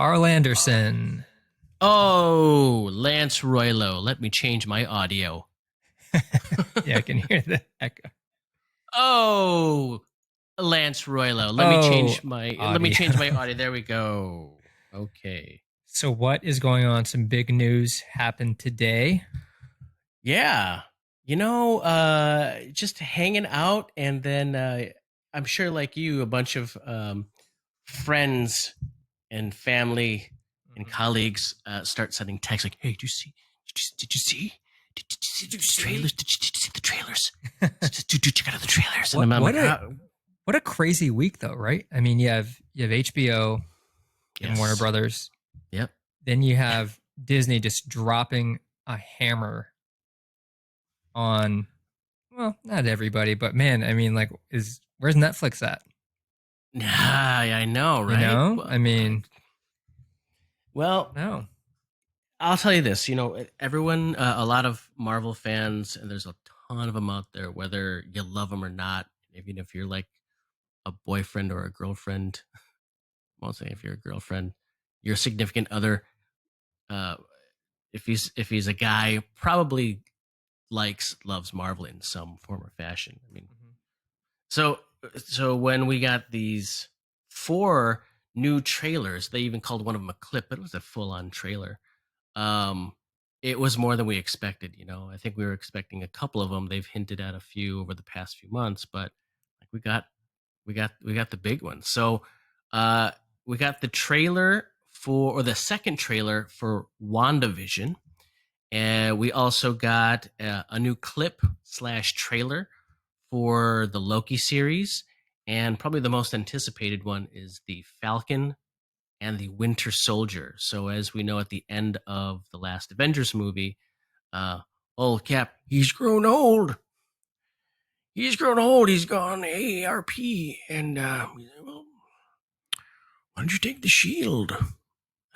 Carl Anderson. Oh, Lance Roylo. Let me change my audio. Yeah, I can hear the echo. Oh, Lance Roylo. Let me Oh, change my audio. audio. There we go. Okay. So, what is going on? Some big news happened today. Yeah. Just hanging out and then I'm sure like you, a bunch of friends and family and Mhm. colleagues start sending texts like, "Hey, did you see? Did you see the trailers? Did you see the trailers? Did you check out the trailers?" And what I'm what like, a what a crazy week though, right? I mean, you have HBO and Warner yes, Brothers. yep, Then you have Disney just dropping a hammer on, well, not everybody, but man, I mean, like, is where's Netflix at? yeah, I know, You right? know, I mean, I don't Well, know. I'll tell you this. Everyone, a lot of Marvel fans, and there's a ton of them out there. Whether you love them or not, even if you're like a boyfriend or a girlfriend, mostly if you're a girlfriend, your significant other, uh, if he's a guy, probably loves Marvel in some form or fashion. I mean, Mhm. so so when we got these four new trailers, they even called one of them a clip, but it was a full on trailer. Um, it was more than we expected. I think we were expecting a couple of them. They've hinted at a few over the past few months, but like we got the big one. So uh, we got the trailer for, or the second trailer for WandaVision. And we also got a new clip slash trailer for the Loki series. And probably the most anticipated one is the Falcon and the Winter Soldier. So, as we know at the end of the last Avengers movie, uh, old Cap, he's grown old. He's grown old. He's gone AARP. And, well, why don't you take the shield?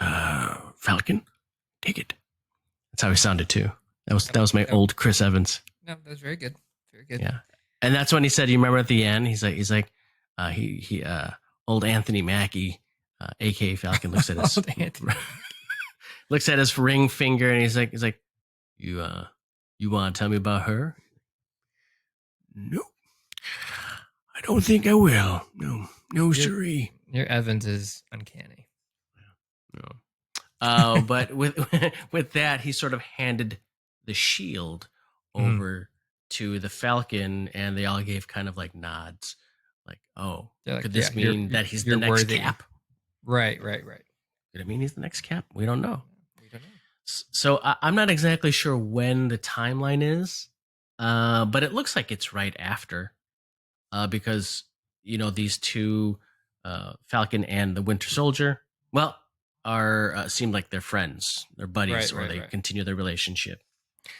Falcon, take it. That's how he sounded too. That was my Yep. old Chris Evans. No, that's very good. Very good. Yeah, and that's when he said, "You remember at the end?" He's like, he old Anthony Mackie, aka Falcon, looks at his Old Anthony. looks at his ring finger, and he's like, you want to tell me about her? No, I don't think I will. No, no, Your siree. your Evans is uncanny. No. But with with that, he sort of handed the shield Mhm. over to the Falcon, and they all gave kind of like nods, like, "Oh, They're like, could yeah, this mean that he's the you're next worthy. Cap? Right, right, right. Could it mean he's the next Cap? We don't know." We don't know. So I'm not exactly sure when the timeline is, but it looks like it's right after, because these two, Falcon and the Winter Soldier, well, are seem like they're friends, they're buddies, Right, or right, they right. continue their relationship.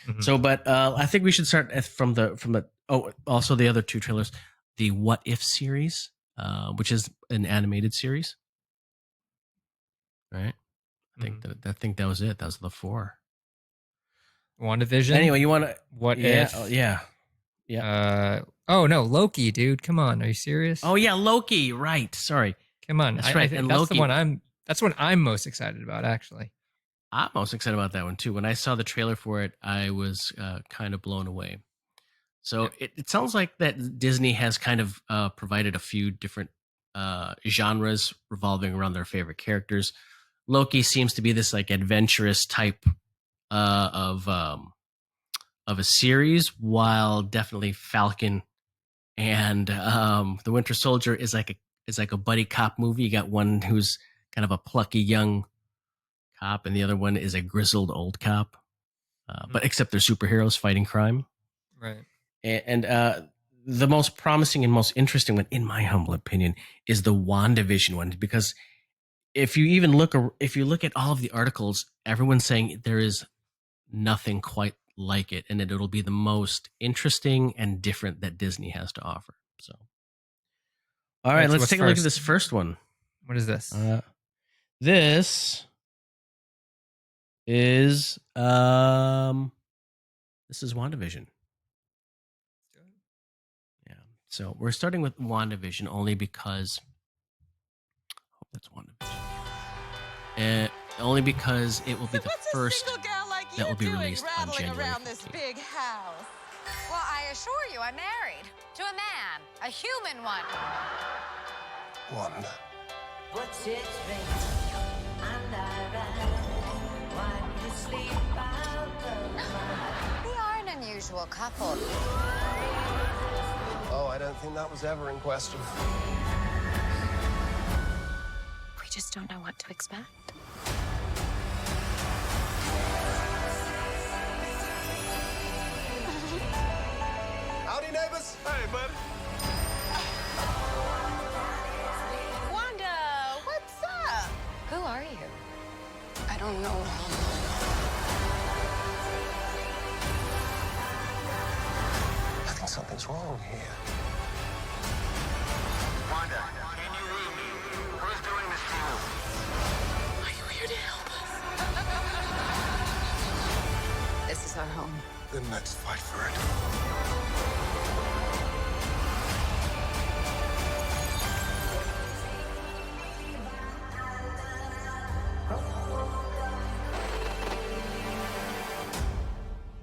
Mhm. So, but I think we should start from the also the other two trailers, the What If series, which is an animated series, right? Mhm. I think that was it. That was the four. WandaVision. Anyway, you want to? What Yeah, if? yeah, yeah. Oh no, Loki, dude. Come on, are you serious? Oh yeah, Loki. Right. Sorry. Come on. That's I right. think And that's the one Loki. I'm most excited about, actually. I'm most excited about that one too. When I saw the trailer for it, I was kind of blown away. So Yep. it sounds like that Disney has kind of provided a few different genres revolving around their favorite characters. Loki seems to be this like adventurous type uh, of um, of a series, while definitely Falcon and the Winter Soldier is like a buddy cop movie. You got one who's kind of a plucky young cop, and the other one is a grizzled old cop. Mhm. But except they're superheroes fighting crime. Right. And the most promising and most interesting one, in my humble opinion, is the WandaVision one, because if you look at all of the articles, everyone's saying there is nothing quite like it, and it'll be the most interesting and different that Disney has to offer. So, all All right, right. So let's what's take a look at first? this first one. What is this? Uh, this is this is WandaVision. Yeah. So we're starting with WandaVision only because, oh, that's WandaVision. uh, only because it will So be the what's a first single gal like that will you be doing released on rattling January around this 15th. big house? Well, I assure you, I'm married to a man, a human one. Wanda. What's its ring? And I ran while you sleep out the night. We are an unusual couple. Oh, I don't think that was ever in question. We just don't know what to expect. Howdy, neighbors. Hey, buddy. Wanda, what's up? Who are you? I don't know. I think something's wrong here. Wanda, can you read me? Who's doing this to you? Are you here to help us? This is our home. Then let's fight for it.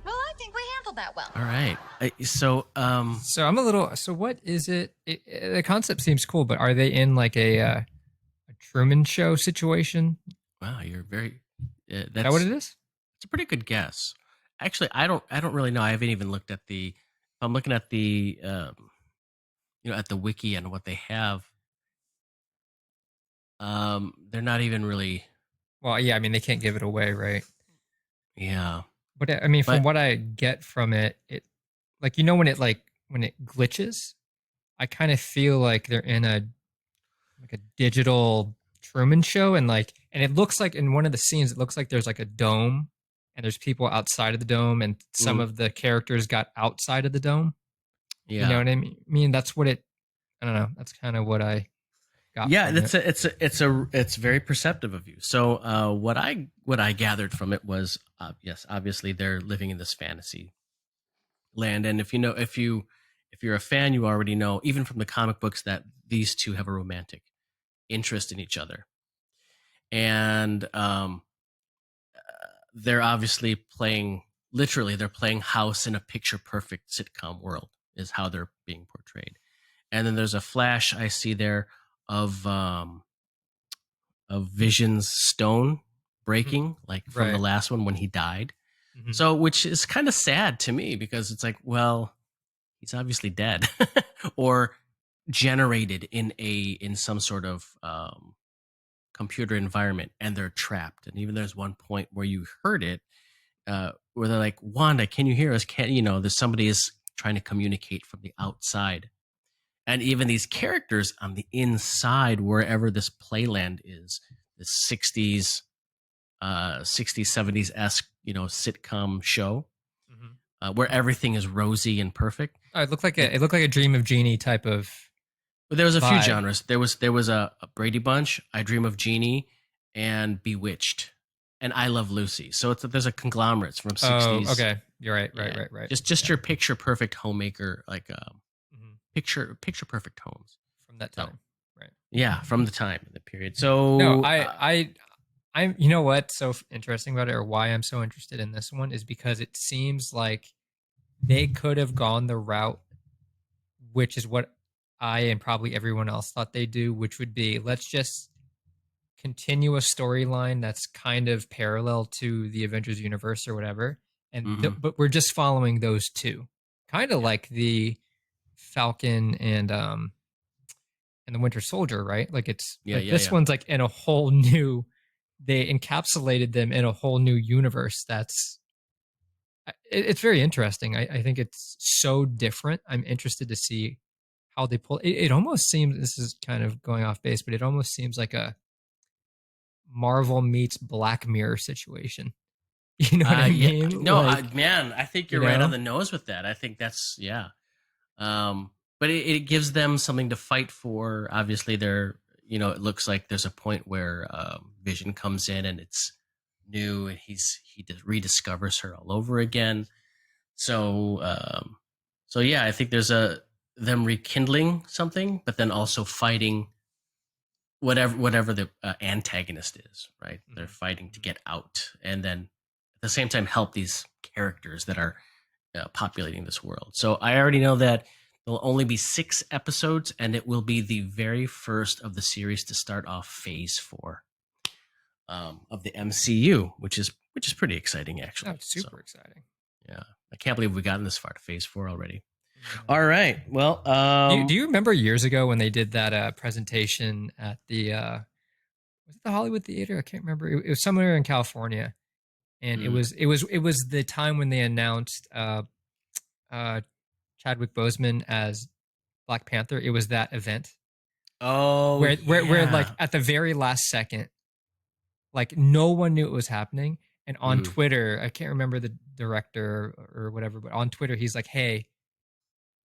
Well, I think we handled that well. All right. So, So I'm a little. So what is it? The concept seems cool, but are they in like a Truman Show situation? wow, you're very. Is that what it is? It's a pretty good guess. Actually, I don't really know. I haven't even looked at the. I'm looking at the, at the wiki and what they have. They're not even really. Well, yeah. I mean, they can't give it away, right? Yeah. But I mean, from But- what I get from it, like when it glitches, I kind of feel like they're in a digital Truman Show, and it looks like in one of the scenes, it looks like there's like a dome, and there's people outside of the dome, and some of the characters got outside of the dome. Yeah. You know what I mean? That's what it. I don't know. That's kind of what I got. Yeah, from it. it's very perceptive of you. So what I gathered from it was yes, obviously they're living in this fantasy land, and if you're a fan, you already know even from the comic books that these two have a romantic interest in each other, and they're obviously playing they're playing house in a picture perfect sitcom world is how they're being portrayed. And then there's a flash I see there of Vision's stone breaking, like from the Right. last one when he died. Mhm. So, which is kind of sad to me because it's like, well, he's obviously dead or generated in some sort of computer environment, and they're trapped. And even there's one point where you heard it, where they're like, "Wanda, can you hear us? There's somebody is trying to communicate from the outside." And even these characters on the inside, wherever this playland is, the 60s, 70s esque, sitcom show, Mhm. where everything is rosy and perfect. Oh, it looked like a Dream of Genie type of. But there was a few Vibe. genres. There was a Brady Bunch, I Dream of Jeannie, and Bewitched, and I Love Lucy. So there's a conglomerates from 60s. Oh, okay. You're right. Yeah. Right. Just your picture perfect homemaker, like Mhm. picture perfect homes. From that So, time. Right. Yeah, from the time in the period. So No, I'm. You know what's so interesting about it, or why I'm so interested in this one, is because it seems like they could have gone the route, which is what I and probably everyone else thought they'd do, which would be let's just continue a storyline that's kind of parallel to the Avengers universe or whatever, and but we're just following those two, kind of like the Falcon and the Winter Soldier, right? Like it's this one's like in a whole new. They encapsulated them in a whole new universe. It's very interesting. I think it's so different. I'm interested to see how they pull. It almost seems, this is kind of going off base, but it almost seems like a Marvel meets Black Mirror situation. You know what I mean? Yeah. No, Like, man, I think you're you right know? on the nose with that. I think that's but it gives them something to fight for. Obviously, it looks like there's a point where Vision comes in and it's new, and he rediscovers her all over again. So, yeah, I think there's them rekindling something, but then also fighting whatever the antagonist is, right? They're fighting to get out, and then at the same time help these characters that are populating this world. So I already know that there'll only be 6 episodes, and it will be the very first of the series to start off Phase 4 of the MCU, which is pretty exciting, actually. Oh, super exciting. Yeah, I can't believe we've gotten this far to Phase 4 already. Yeah. All right, well, do you remember years ago when they did that presentation at the was it the Hollywood Theater? I can't remember. It was somewhere in California, and it was the time when they announced Chadwick Boseman as Black Panther. It was that event. Oh, where like at the very last second, like no one knew it was happening, and on Twitter, I can't remember the director or whatever, but on Twitter he's like, "Hey,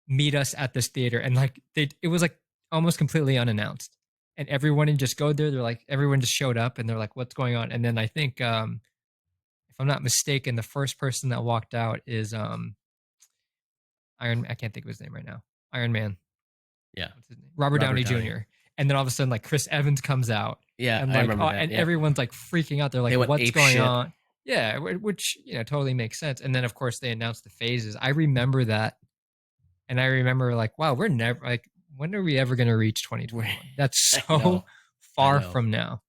meet us at this theater," and like it was like almost completely unannounced, and everyone would just go there. They're like, everyone just showed up, and they're like, "What's going on?" And then I think, if I'm not mistaken, the first person that walked out is I can't think of his name right now. Iron Man. Yeah. What's his name? Robert Downey Jr. And then all of a sudden, like Chris Evans comes out. Yeah, and I like, remember that. and Yeah. everyone's like freaking out. They're like, They went "What's ape going shit. on?" Yeah, which totally makes sense. And then of course they announced the phases. I remember that, and I remember like, wow, we're never like, when are we ever going to reach 2021? That's I know. so far I know. from now.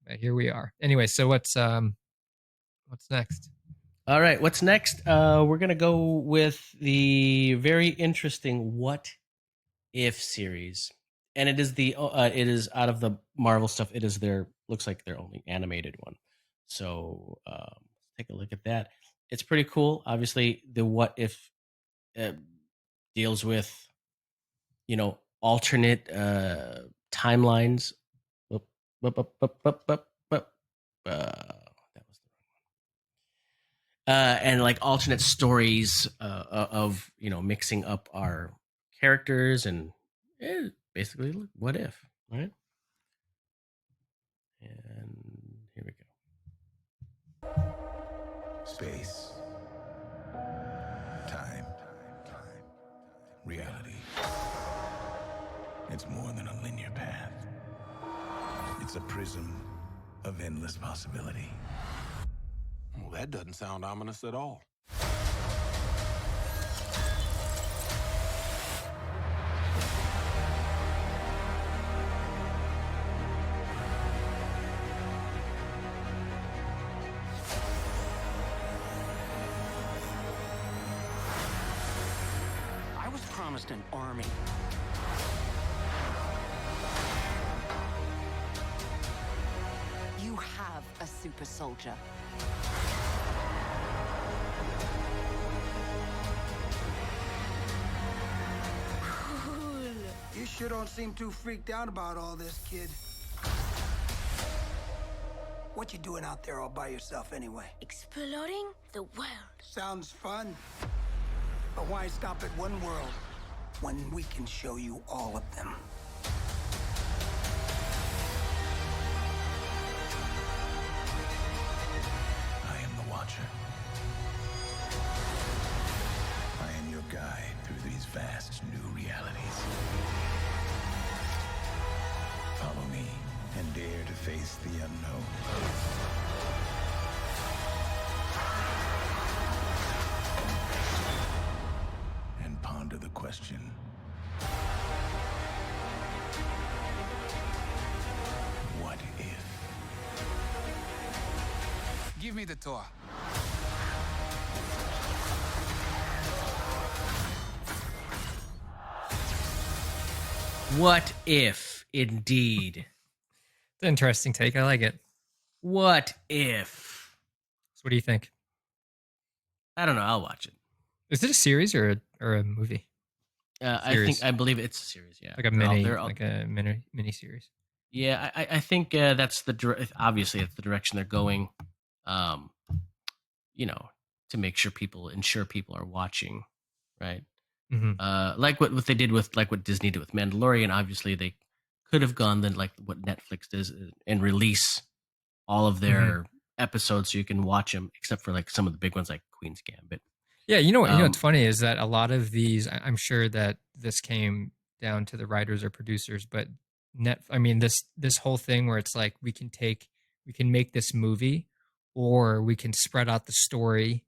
But here we are. Anyway, so what's next? All right, what's next? We're gonna go with the very interesting "What If" series, and it is it is out of the Marvel stuff. It is looks like their only animated one. So take a look at that. It's pretty cool. Obviously, the "What If" deals with alternate timelines. That was and like alternate stories of mixing up our characters and basically what if, right? And here we go. Space, time, reality. It's more than a linear path. It's a prism of endless possibility. Well, that doesn't sound ominous at all. I was promised an army. You have a super soldier. You sure don't seem too freaked out about all this, kid. What you doing out there all by yourself anyway? Exploring the world. Sounds fun. But why stop at one world when we can show you all of them? I am the Watcher. I am your guide through these vast new realities. Follow me and dare to face the unknown. And ponder the question. What if? Give me the tour. What if, indeed? It's an interesting take. I like it. What if? So what do you think? I don't know. I'll watch it. Is it a series or a movie? I believe it's a series. Yeah, Like a mini series. Yeah, I think that's obviously it's the direction they're going. To ensure people are watching, right? Mm-hmm. Like what they did with what Disney did with Mandalorian. Obviously, they could have gone then like what Netflix does and release all of their episodes so you can watch them, except for like some of the big ones like Queen's Gambit. Yeah, what's funny is that a lot of these, I'm sure that this came down to the writers or producers, but I mean, this whole thing where it's like we can make this movie, or we can spread out the story,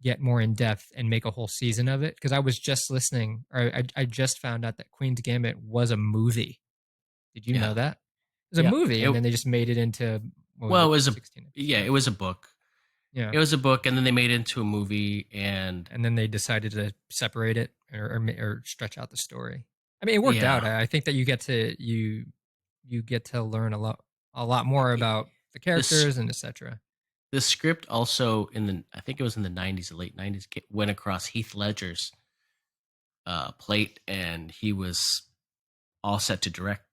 get more in depth, and make a whole season of it. Because I was just listening, or I just found out that Queen's Gambit was a movie. Did you know that? It was a movie, and then they just made it into. It was 16 it was a book. Yeah, it was a book, and then they made it into a movie, and then they decided to separate it or stretch out the story. I mean, it worked out. I think that you get to learn a lot more about the characters and etc. The script also I think it was in the 90s, the late 90s, went across Heath Ledger's plate, and he was all set to direct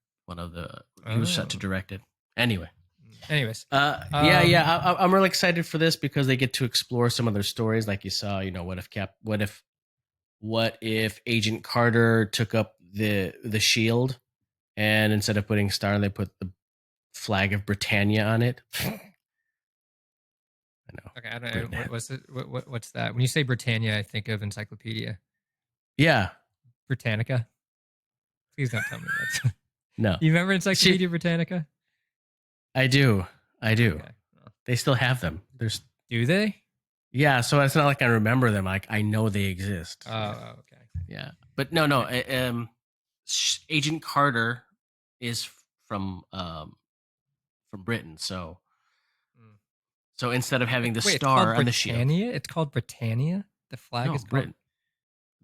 he was set to direct it. Anyways, I'm really excited for this because they get to explore some of their stories, like you saw. You know, what if Agent Carter took up the shield, and instead of putting star, they put the flag of Britannia on it. I know. Okay, I don't know. What's that? When you say Britannia, I think of Encyclopedia. Yeah, Britannica. Please don't tell me that. No. You remember Encyclopedia Britannica? I do. Okay. They still have them. Do they? Yeah, so it's not like I remember them. Like I know they exist. Oh, okay. Yeah, but no. Agent Carter is from Britain, so instead of having the star on the shield, it's called Britannia. The flag is Britain.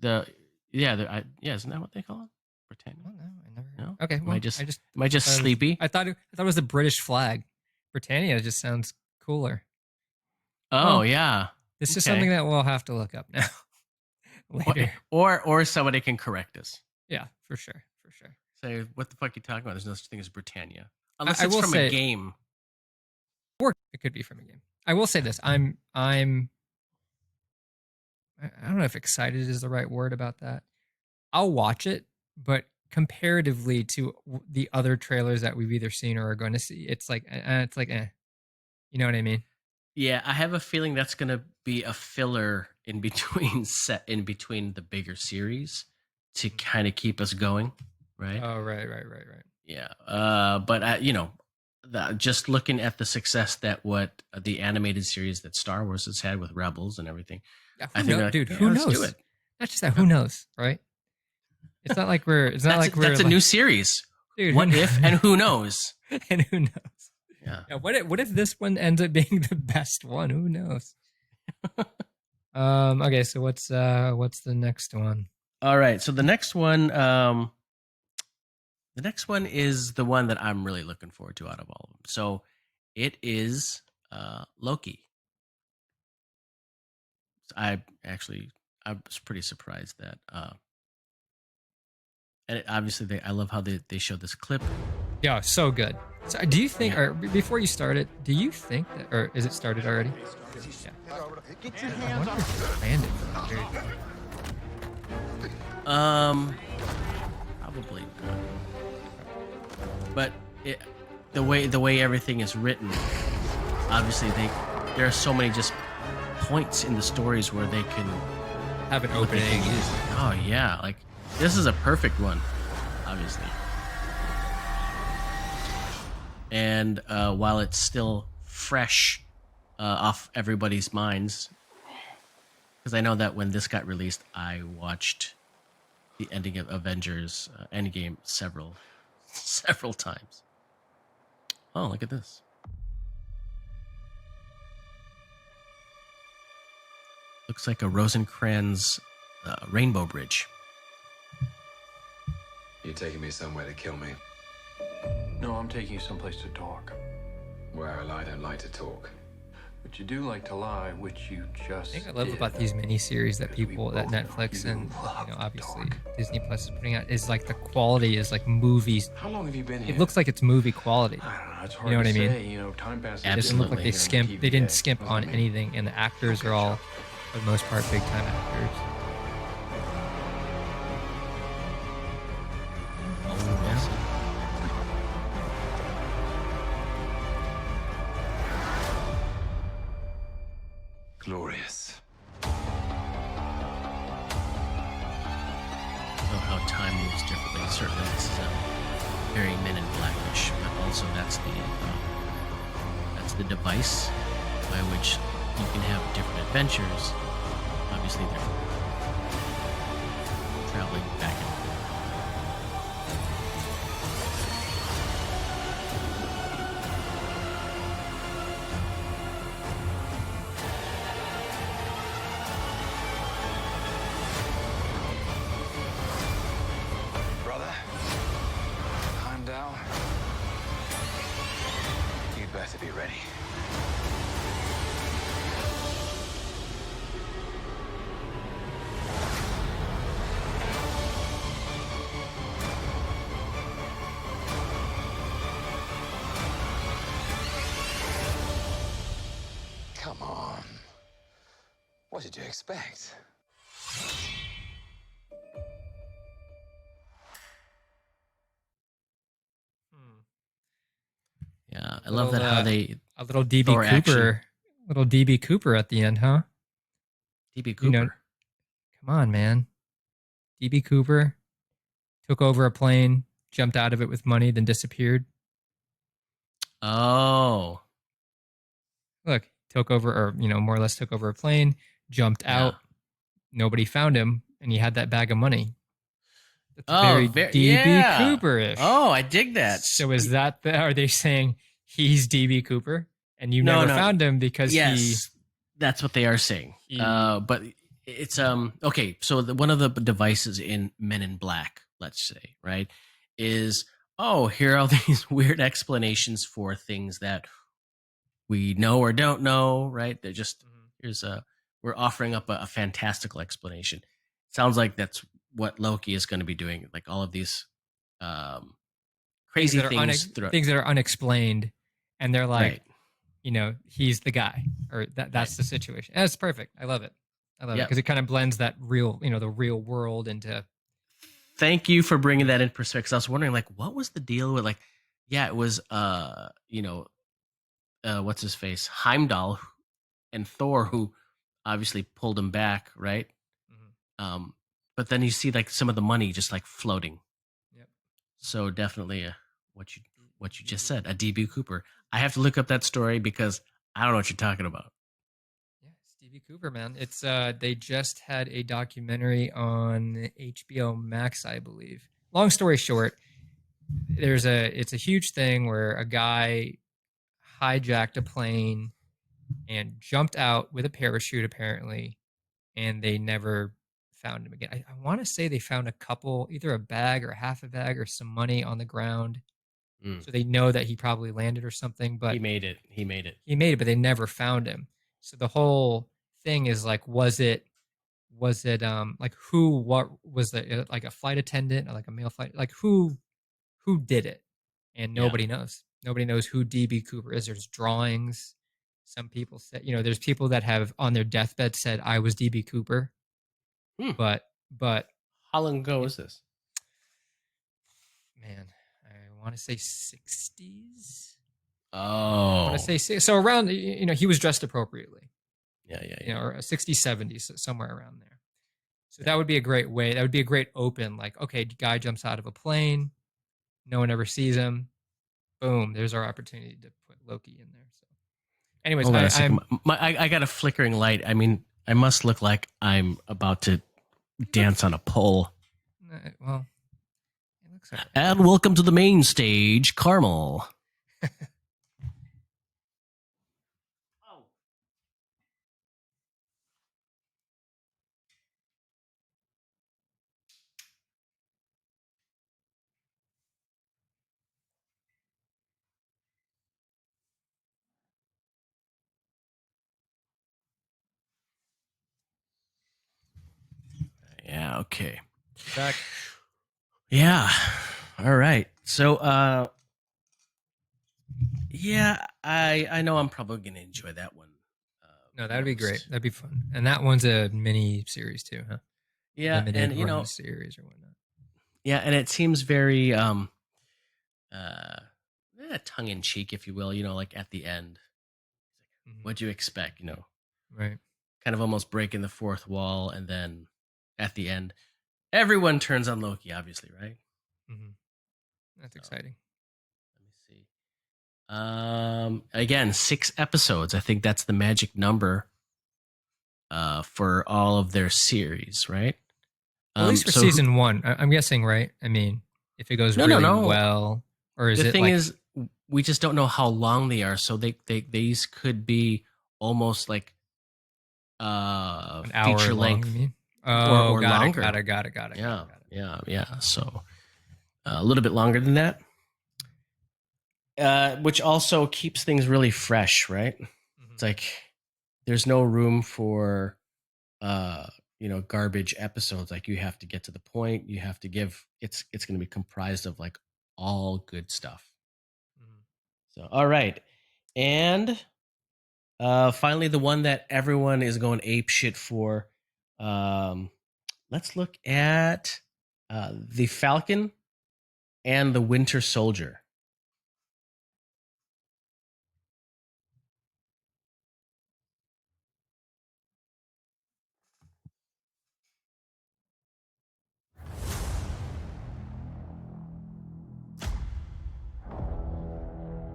Isn't that what they call it? Britannia. Oh, no, I never. No? Okay, well, am I just sleepy? I thought it was the British flag. Britannia just sounds cooler. Oh yeah, this is something that we'll have to look up now later, or somebody can correct us. Yeah, for sure. Say, what the fuck are you talking about? There's no such thing as Britannia, unless it's from a game. Or it could be from a game. I will say this: I don't know if excited is the right word about that. I'll watch it, but comparatively to the other trailers that we've either seen or are going to see, it's like you know what I mean? Yeah, I have a feeling that's going to be a filler in between the bigger series to kind of keep us going, right? Oh, right. Yeah, but just looking at the success that what the animated series that Star Wars has had with Rebels and everything, I think who knows? Do it. Not just that, who knows, right? It's not like we're. It's not like we're. That's a new series. Dude, what if and who knows? And who knows? Yeah. What if this one ends up being the best one? Who knows? Okay. So what's the next one? All right. So the next one is the one that I'm really looking forward to out of all of them. So it is Loki. I was pretty surprised that. And obviously, I love how they showed this clip. Yeah, so good. So, do you think, or before you start it, do you think that, or is it started already? Yeah. Get your hands off. Probably not. But the way everything is written, obviously there are so many just points in the stories where they can have an opening. Oh yeah, like this is a perfect one, obviously. And while it's still fresh off everybody's minds, because I know that when this got released, I watched the ending of Avengers Endgame several times. Oh, look at this. Looks like a Rosencrantz rainbow bridge. You're taking me somewhere to kill me. No, I'm taking you someplace to talk. Well, I don't like to talk. But you do like to lie, which you just I love about these miniseries that Netflix and obviously Disney Plus is putting out is like the quality is like movies. How long have you been here? It looks like it's movie quality. I don't know. It's hard you know what to I mean? say. You know, time passes. It doesn't look like they skimp. They didn't skimp on anything, and the actors are all, for the most part, big time actors. Glorious. Oh, how time moves differently. Certainly, this is very Men in Blackish, but also that's the device by which you can have different adventures. Obviously, they're traveling back and forth. Brother, I'm down. You better be ready. Come on. What did you expect? Yeah, I love that how they a little DB Thor Cooper, action. little DB Cooper at the end, huh? DB You know, Cooper. come on, man. DB Cooper took over a plane, jumped out of it with money, then disappeared. Oh, Look, took over, or more or less took over a plane, jumped yeah. out. Nobody found him, and he had that bag of money. That's Oh, very DB yeah. Cooper-ish. Oh, I dig that. So is that are they saying he's DB Cooper and you No, never no. found him because Yes, that's what they are saying. But it's okay. So one of the devices in Men in Black, let's say, right, is here are all these weird explanations for things that we know or don't know, right? They're just we're offering up a fantastical explanation. Sounds like that's what Loki is going to be doing, like all of these crazy things things that are unexplained, and they're like, right. He's the guy, or that's Right. the situation. That's perfect. I love it. I love it Yep. because it kind of blends that real, the real world into. Thank you for bringing that in perspective. 'Cause I was wondering, like, what was the deal with, like, yeah, it was, what's his face, Heimdall and Thor, who obviously pulled him back, right? But then you see like some of the money just like floating. Yep. So definitely what you just said, a DB Cooper. I have to look up that story because I don't know what you're talking about. Yeah, Stevie Cooper, man. It's they just had a documentary on HBO Max, I believe. Long story short, it's a huge thing where a guy hijacked a plane and jumped out with a parachute apparently, and they never found him again. I want to say they found a couple, either a bag or half a bag or some money on the ground. So they know that he probably landed or something, but he made it. He made it, but they never found him. So the whole thing is like, was it like what was it, like a flight attendant or like a male flight, like who did it? And nobody knows. Nobody knows who DB Cooper is. There's drawings. Some people said, there's people that have on their deathbed said I was DB Cooper. But how long ago was this? Man, I want to say 60s. Oh, I want to say so around. He was dressed appropriately. Yeah. Or 60s, 70s, somewhere around there. So that would be a great way. That would be a great open. Like, okay, guy jumps out of a plane. No one ever sees him. Boom. There's our opportunity to put Loki in there. So, anyways, hold on a second. I got a flickering light. I mean, I must look like I'm about to dance on a pole. Well, it looks like. And welcome to the main stage, Carmel. Yeah, okay. Back. Yeah. All right. So yeah, I know I'm probably gonna enjoy that one. No, that'd be great. That'd be fun. And that one's a mini series too, huh? Yeah, limited and run series or whatnot. Yeah, and it seems very tongue in cheek, if you will, like at the end. What'd you expect, Right. Kind of almost breaking the fourth wall, and then at the end, everyone turns on Loki, obviously, right? That's exciting. Let me see. Again, 6 episodes. I think that's the magic number for all of their series, right? At least for season 1, I'm guessing, right? I mean, if it goes really well, or is the it thing like is, we just don't know how long they are. So these could be almost like an hour feature long, length, you mean? or got longer. It, got it. Yeah. So a little bit longer than that, which also keeps things really fresh, right? Mm-hmm. It's like there's no room for garbage episodes. Like you have to get to the point. You have to give. It's going to be comprised of like all good stuff. Mm-hmm. So all right, and finally the one that everyone is going ape shit for. Let's look at the Falcon and the Winter Soldier.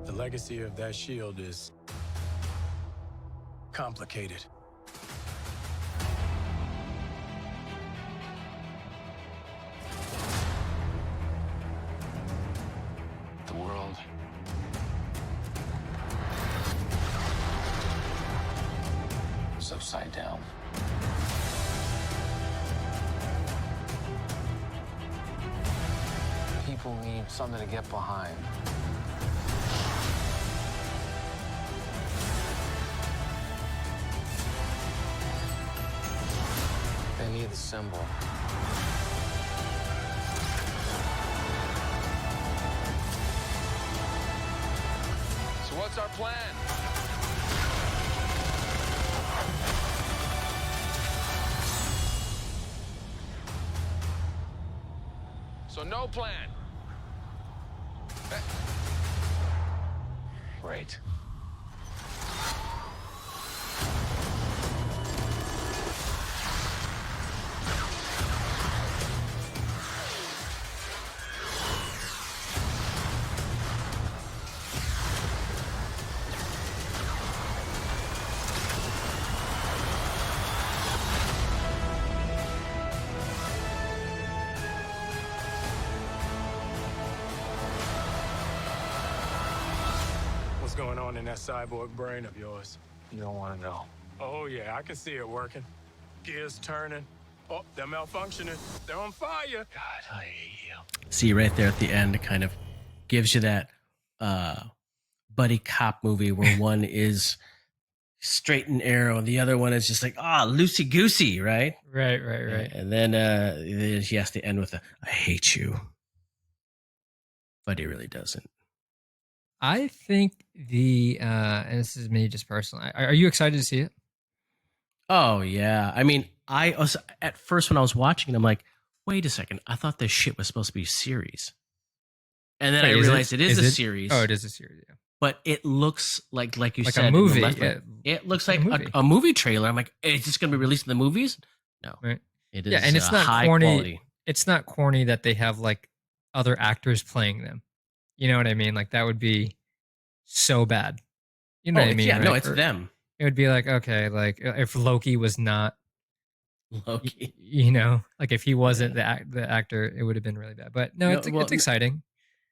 The legacy of that shield is complicated. The world is upside down. People need something to get behind. They need the symbol. So what's our plan? So no plan. Great. What's going on in that cyborg brain of yours? You don't want to know. Oh, yeah, I can see it working. Gears turning. Oh, they're malfunctioning. They're on fire. God, I hate you. See right there at the end, it kind of gives you that buddy cop movie where one is straight and arrow, and the other one is just like, loosey goosey, right? Right. And then he has to end with I hate you. But he really doesn't. I think and this is me just personally. Are you excited to see it? Oh, yeah. I mean, I was, at first when I was watching it, I'm like, wait a second. I thought this shit was supposed to be a series. And then I realized it is a series. Oh, it is a series, yeah. But it looks like you said, a movie. It looks like a movie trailer. I'm like, is this going to be released in the movies? No. Right. It is and it's not high corny. quality. It's not corny that they have like other actors playing them. You know what I mean? Like that would be so bad. You know what I mean? Yeah, right? no, it's them. It would be like, okay, like if Loki was not Loki, like if he wasn't the actor, it would have been really bad. But no, it's exciting.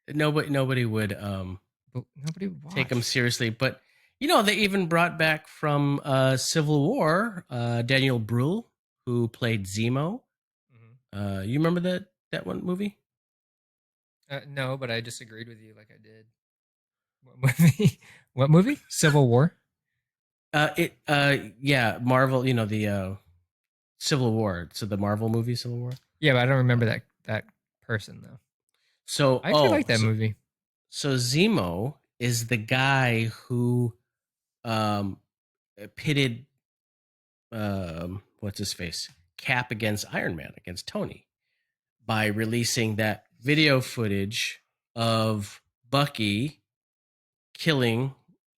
Nobody would nobody would take him seriously. But they even brought back from Civil War Daniel Bruhl, who played Zemo. Mm-hmm. You remember that one movie? No, but I disagreed with you like I did. What movie? What movie? Civil War? Yeah, Marvel, the Civil War. So the Marvel movie Civil War? Yeah, but I don't remember that person though. So I actually like that movie. So Zemo is the guy who pitted what's his face? Cap against Iron Man, against Tony, by releasing that video footage of Bucky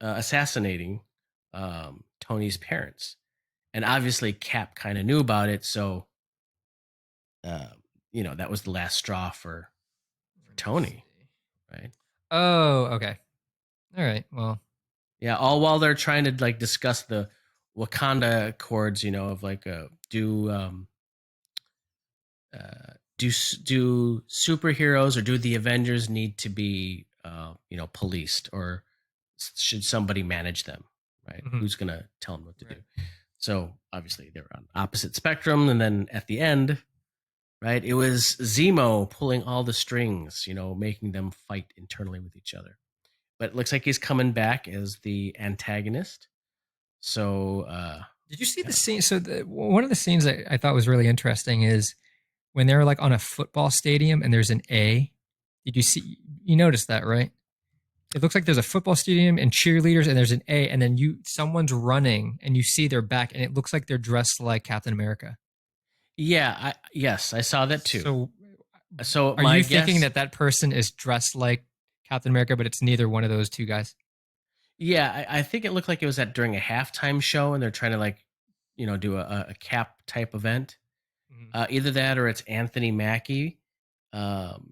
assassinating Tony's parents. And obviously Cap kind of knew about it, so that was the last straw for Tony. right? Oh, okay. All right. Well, Yeah, all while they're trying to like discuss the Wakanda Accords, of like do superheroes or do the Avengers need to be policed, or should somebody manage them, right? mhm. Who's gonna tell them what to do? Right. So obviously they're on opposite spectrum, and then at the end, right, it was Zemo pulling all the strings, making them fight internally with each other. But it looks like he's coming back as the antagonist. So Did you see yeah. the scene? So one of the scenes that I thought was really interesting is when they're like on a football stadium and there's an A. Did you see? You noticed that, right? It looks like there's a football stadium and cheerleaders, and there's an A, and then someone's running, and you see their back, and it looks like they're dressed like Captain America. Yeah, yes, I saw that too. So Are my you guess, thinking that that person is dressed like Captain America, but it's neither one of those two guys? yeah, I think it looked like it was during a halftime show, and they're trying to like, do a cap type event. Mhm. Either that or it's Anthony Mackie, um,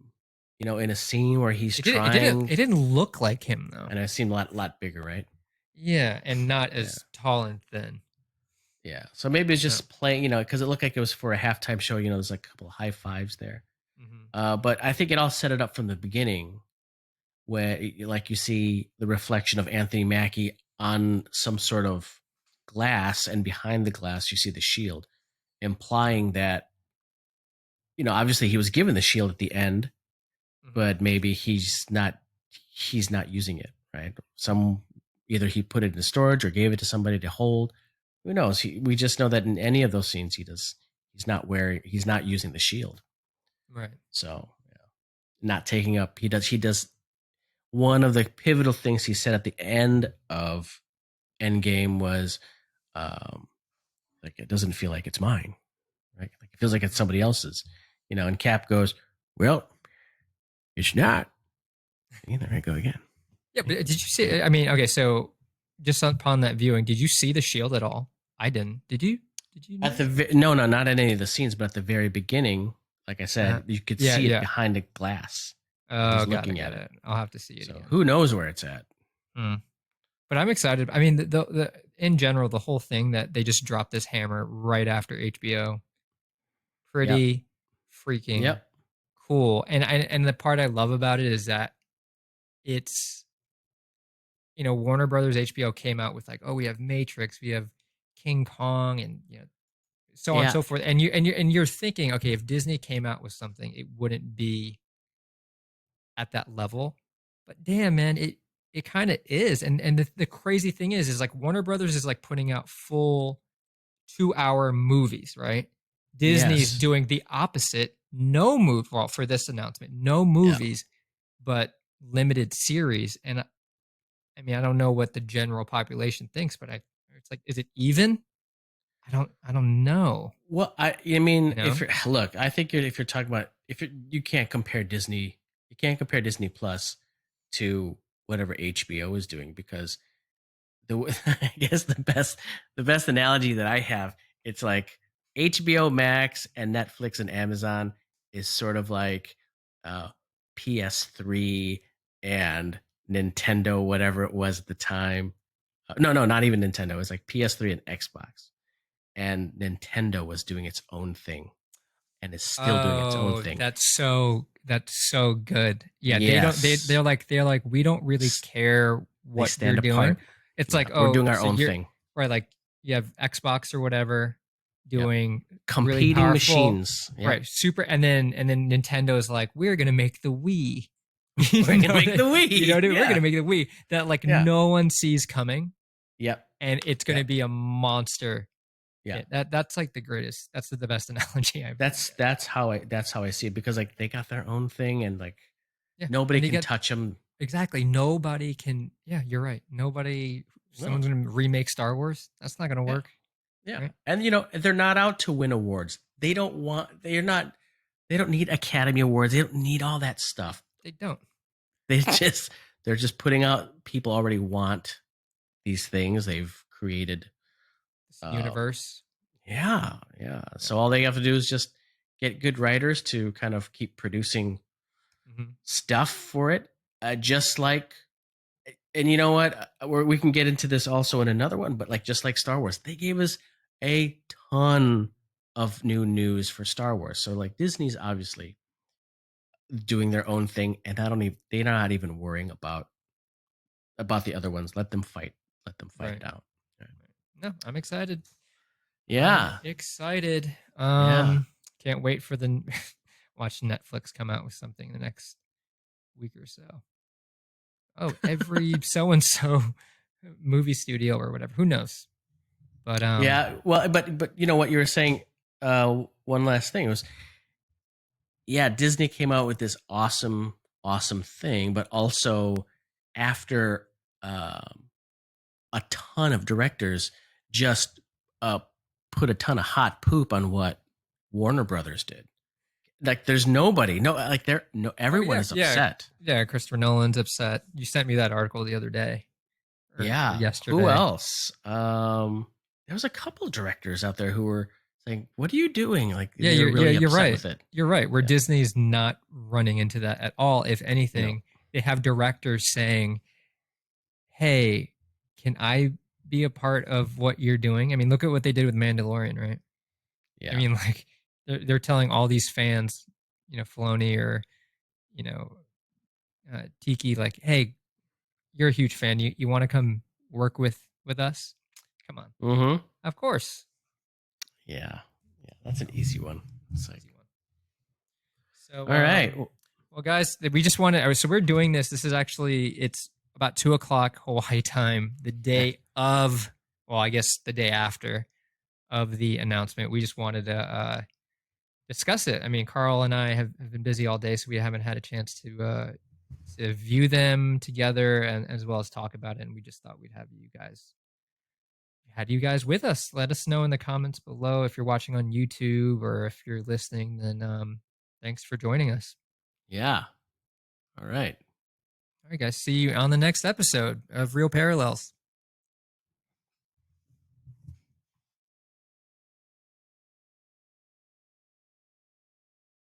in a scene where he's It trying. didn't look like him though. And it seemed a lot bigger, right? Yeah, and not Yeah. as tall and thin. Yeah. So maybe it's No. just playing, because it looked like it was for a halftime show. There's like a couple of high fives there. Mhm. But I think it all set it up from the beginning, where like you see the reflection of Anthony Mackie on some sort of glass, and behind the glass you see the shield, implying that obviously he was given the shield at the end, Mhm. but maybe he's not using it, right? Either he put it in storage or gave it to somebody to hold. Who knows? We just know that in any of those scenes he's not using the shield. Right. So yeah, not taking up. He does one of the pivotal things he said at the end of Endgame was, like, it doesn't feel like it's mine, right? Like it feels like it's somebody else's, And Cap goes, "Well, it's not." There I go again. Yeah, but did you see? I mean, okay, so just upon that viewing, did you see the shield at all? I didn't. Did you? Did you? At no, not in any of the scenes, but at the very beginning, like I said, you could see it behind a glass. Oh, He's got looking it, at got it. it. I'll have to see it So again. who knows where it's at? But I'm excited. I mean, the in general, the whole thing that they just dropped this hammer right after HBO, pretty freaking Yep. cool. And the part I love about it is that it's Warner Brothers HBO came out with like, oh, we have Matrix, we have King Kong, and so on and Yeah. so forth. And you're thinking, okay, if Disney came out with something, it wouldn't be at that level. But damn, man, it kind of is. And the crazy thing is like Warner Brothers is like putting out full 2-hour movies, right? Disney's Yes. doing the opposite. No move well for this announcement, no movies, but limited series. And I mean, I don't know what the general population thinks, but it's like, is it even? I don't know. Well, I mean, You if know? you're look, I think if you're talking about you can't compare Disney, you can't compare Disney Plus to whatever HBO is doing, because I guess the best analogy that I have, it's like HBO Max and Netflix and Amazon is sort of like PS3 and Nintendo, whatever it was at the time. No, not even Nintendo. It's like PS3 and Xbox, and Nintendo was doing its own thing and is still doing its own thing. That's so good. Yeah, Yes. they're like we don't really care what stand you're doing. apart. It's Yeah, like, we're oh, doing our so own you're- thing. Right, like you have Xbox or whatever doing really Competing powerful, machines. Yeah. right? Super, and then Nintendo is like, we're gonna make the Wii. We're gonna make the Wii. You know what I mean? We're Yeah. gonna make the Wii that like Yeah. no one sees coming, Yep. and it's gonna Yep. be a monster. Yeah. That's like the greatest. That's the best analogy I've. That's how I see it, because like they got their own thing, and like Yeah, nobody and they can get- touch them. Exactly. Nobody can. Yeah, you're right. Nobody. No. Someone's gonna remake Star Wars. That's not gonna work. Yeah. Right. And they're not out to win awards. They don't need Academy Awards. They don't need all that stuff. They don't. They're just putting out, people already want these things. They've created This universe. Yeah. So all they have to do is just get good writers to kind of keep producing Mhm. stuff for it. just like, and you know what? We can get into this also in another one, but like just like Star Wars, they gave us a ton of new news for Star Wars. So like Disney's obviously doing their own thing, and they're not even worrying about the other ones. Let them fight. Let them fight it Right. out. No, I'm excited. Yeah. I'm excited. Yeah. Can't wait for the watch Netflix come out with something in the next week or so. Oh, every so and so movie studio or whatever. Who knows? But Yeah. Well, but you know what you were saying. One last thing was, yeah, Disney came out with this awesome thing, but also after a ton of directors just put a ton of hot poop on what Warner Brothers did. Like, there's nobody, everyone is upset. Yeah, Christopher Nolan's upset. You sent me that article the other day. Or yesterday. Who else? There was a couple directors out there who were saying, "What are you doing?" Like, Yeah, they were really you're upset right. with it. You're right. Where Disney's not running into that at all. If anything, they have directors saying, "Hey, can I be a part of what you're doing?" I mean, look at what they did with Mandalorian, right? Yeah. I mean, like they're telling all these fans, Filoni or you know, Tiki, like, "Hey, you're a huge fan. You want to come work with us? Come on." Mm-hmm. Of course. Yeah. That's an easy one. It's like, so, all right. Well, guys, we just want to. So we're doing this. This is actually it's about 2:00 Hawaii time, the day of. Well, I guess the day after of the announcement. We just wanted to discuss it. I mean, Carl and I have been busy all day, so we haven't had a chance to view them together and as well as talk about it. And we just thought we'd have you guys with us. Let us know in the comments below if you're watching on YouTube or if you're listening. Then thanks for joining us. Yeah. All right. All right, guys. See you on the next episode of Real Parallels.